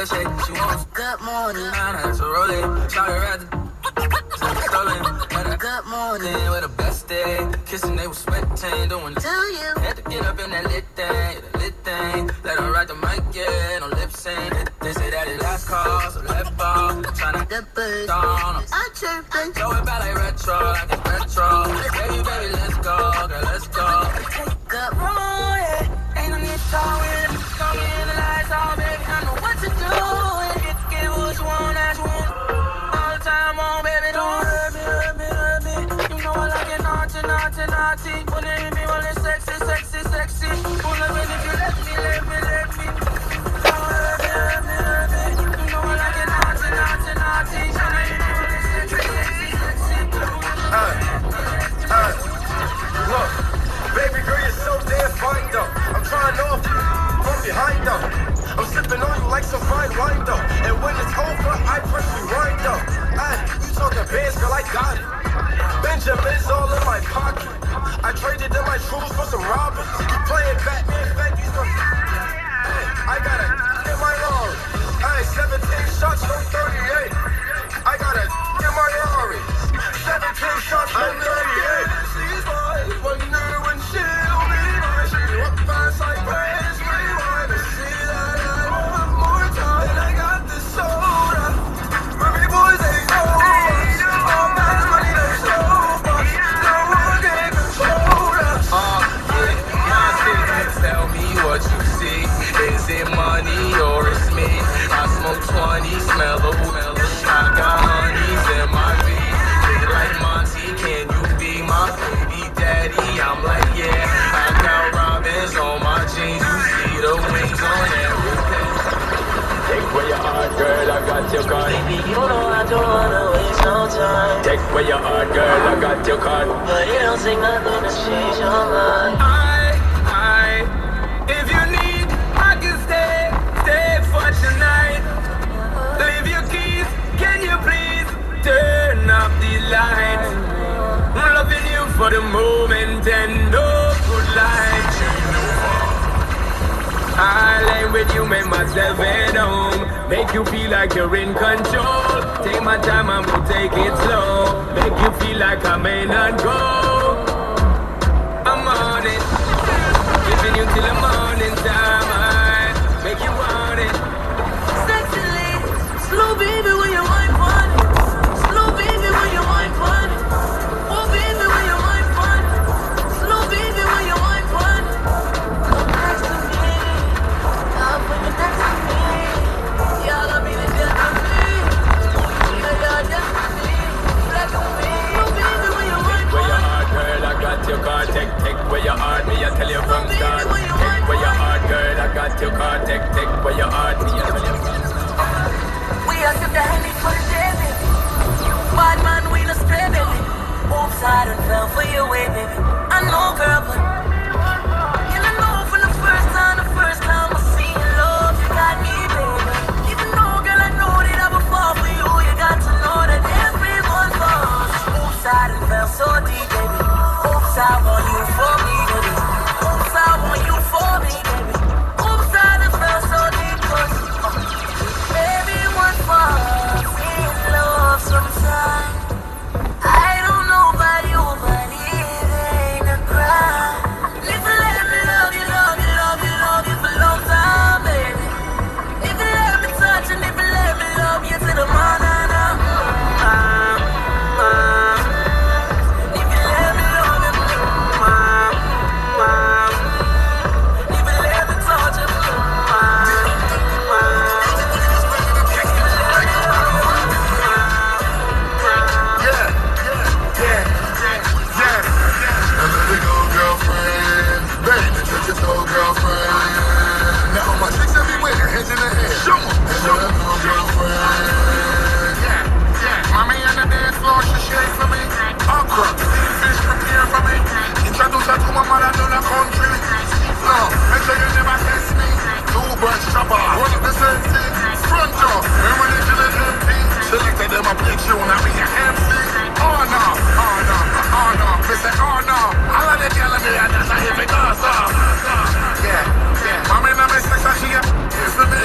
that shit, she wants good morning. So roll it, shout her at the stolen. Good morning with a best day. Kissing, they was sweating, doing to you. Had to get up in that lit thing. Let her ride the mic, yeah, no lip sync. They say that it last call, so left ball. Tryna get the down. I chirping. Throw it back like retro, like it's retro. Baby, let's go, girl, let's go. Good morning, ain't no need to talk with it. Call me in the lights, all baby, I know what to do. Get what you want, as you want. All the time on, baby, don't hurt me. You know I like it naughty. When they hit me, when it's sexy. Pull up in if you let me. Don't hurt me. You know I like it naughty. When they hit me, when it's sexy. Look, baby girl, you're so damn fine though. I'm trying off you from behind though. I'm sipping on you like some fine wine though. And when it's over, I press rewind though. You talking bands, girl, I got it. Benjamin's all in my pocket. I traded in my shoes for some robbers. You playing Batman, Fendi's for I gotta get my Rari. 17 shots, no 38. I gotta get my Rari. 17 shots, no 38. She's mine, wonder when she'll be mine. She up fast like praise, rewind. To see that I want more time. And I got this soda. Ruby boys, they know. All that money, they show. No one can control us. Tell me what you see. Is it money or it's me? I smoke 20, smell the melon. I got honeys in my feet. Feel like Monty, can you be my baby daddy? I'm like, yeah. I got robins on my jeans. You see the wings on everything. Take where you are, girl, I got your card. Baby, you know I don't wanna waste no time. Take where you are, girl, I got your card. But it don't take nothing to change your mind. If you need, I can stay for tonight. Leave your keys, can you please turn off the lights? I'm loving you for the moment and no good light. I lay with you, make myself at home. Make you feel like you're in control. Take my time, I'm gonna take it slow. Make you feel like I may not go. I'm on it. Giving you till the morning time, I make you want it. Sexy lady, slow baby when you wine fun. Slow baby when you wine fun. Oh baby when you wine fun. Slow baby when you wine fun. Come next to me, love when you're next to me. Y'all love me to death to me. You're death to me, flex to me. Slow baby when you wine fun. Where you are, girl, I got your card. Take where you are, me I tell you from start. Take where you are, girl, I got your card. Take where you are, me I tell you from start. We are the Henny for the day, baby. Bad man, we no stray, baby. Oops, I done fell for your way, baby. I know, girl, but you don't know from the first time I see you, love, you got me, baby. Even though, girl, I know that I would fall for you, you got to know that everyone falls. Oops, I done fell so deep, baby. Oops, I want you for me, baby. Oops, I want you for me, baby. Oops, I done fell so deep, cause everyone falls in love sometimes. I don't know about you, but it ain't a crime. If you let me love you for a long time, baby. If you let me touch and if you let me love you to the morning.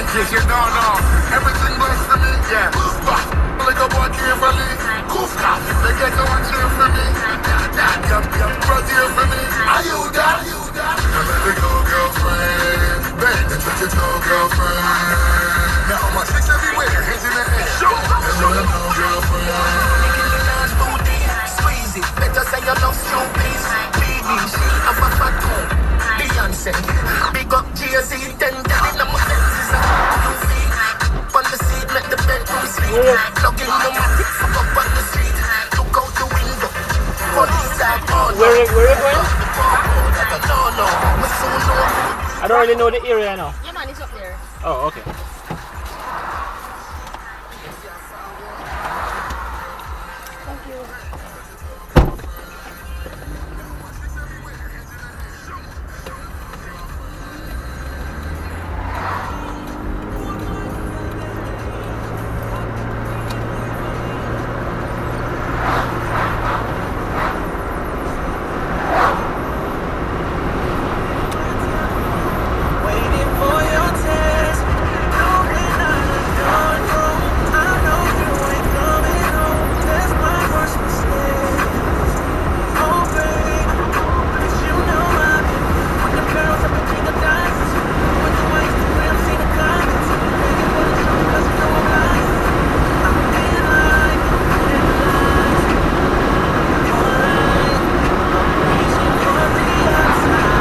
case you don't know, everything blessed for me, yeah. Bah, like a boy carefully. Kufka, they get to one cheer for me. Yup, bros here for me. Are you that? I let it go, girlfriend. Bang, that's what you go, girlfriend. Now my chicks everywhere, hands in the air. And let them know, girlfriend. Squeeze it, better say you love stupid. Baby, she have a fat home. Beyonce, big up Jay-Z, 10 down in my senses. On the seat, make the bedroom sleep. Plug in the matic, fuck up on the street. Look out the window. Police are on. Where you going? No, we soon know. I don't really know the area now. Yeah, man, it's up there. Oh, okay. Thank you. Waiting for your text. Knowing I'm gone. I know you ain't coming home. That's my worst mistake. Oh, babe, 'cause you know I've been with the girls up between the diamonds. With the white Instagram, see the comments. Begging for the truth 'cause you know I'm lying. I'm being lying, alright. I'm reaching for the outside.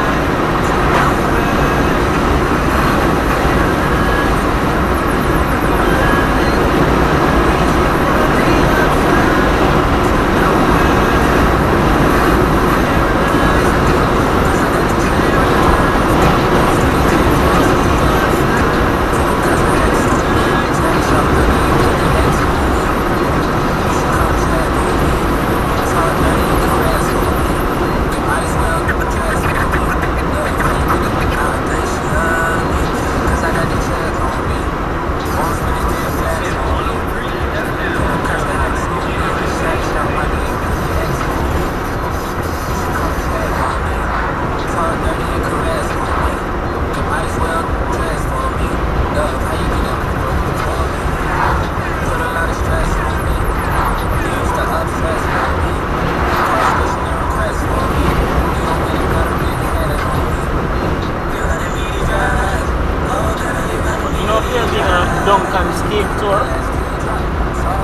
You know if you're doing a Duncan's Cave tour?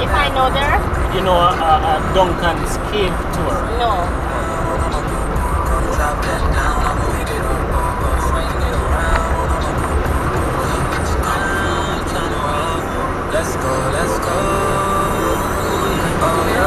If I know there? You know a Duncan's Cave tour? No. Let's go. Oh, yeah.